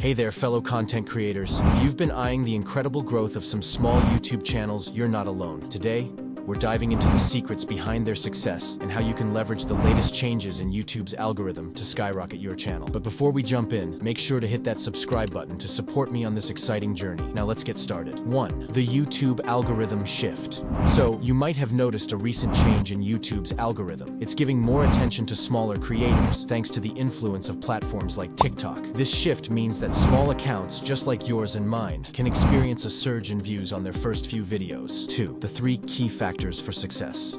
Hey there, fellow content creators. If you've been eyeing the incredible growth of some small YouTube channels, you're not alone. Today, we're diving into the secrets behind their success and how you can leverage the latest changes in YouTube's algorithm to skyrocket your channel. But before we jump in, make sure to hit that subscribe button to support me on this exciting journey. Now let's get started. 1. The YouTube algorithm shift. So, you might have noticed a recent change in YouTube's algorithm. It's giving more attention to smaller creators, thanks to the influence of platforms like TikTok. This shift means that small accounts, just like yours and mine, can experience a surge in views on their first few videos. 2. The 3 key factors for success.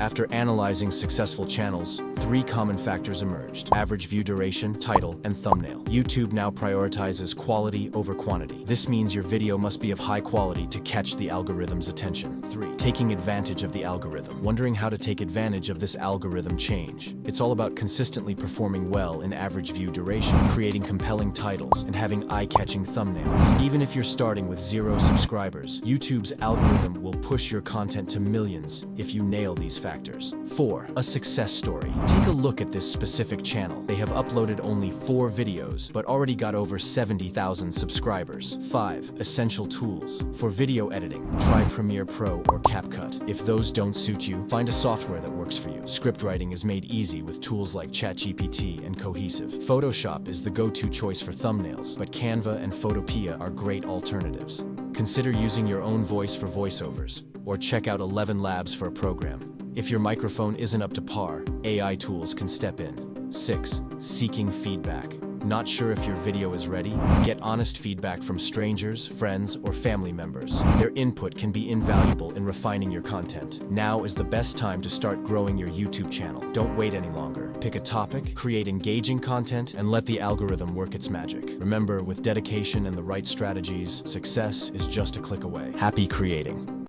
After analyzing successful channels, 3 common factors emerged: average view duration, title, and thumbnail. YouTube now prioritizes quality over quantity. This means your video must be of high quality to catch the algorithm's attention. 3. Taking advantage of the algorithm. Wondering how to take advantage of this algorithm change? It's all about consistently performing well in average view duration, creating compelling titles, and having eye-catching thumbnails. Even if you're starting with 0 subscribers, YouTube's algorithm will push your content to millions if you nail these factors. 4. A success story. Take a look at this specific channel. They have uploaded only 4 videos, but already got over 70,000 subscribers. 5. Essential tools. For video editing, try Premiere Pro or CapCut. If those don't suit you, find a software that works for you. Script writing is made easy with tools like ChatGPT and Cohesive. Photoshop is the go-to choice for thumbnails, but Canva and Photopea are great alternatives. Consider using your own voice for voiceovers, or check out 11 Labs for a program. If your microphone isn't up to par, AI tools can step in. 6. Seeking feedback. Not sure if your video is ready? Get honest feedback from strangers, friends, or family members. Their input can be invaluable in refining your content. Now is the best time to start growing your YouTube channel. Don't wait any longer. Pick a topic, create engaging content, and let the algorithm work its magic. Remember, with dedication and the right strategies, success is just a click away. Happy creating.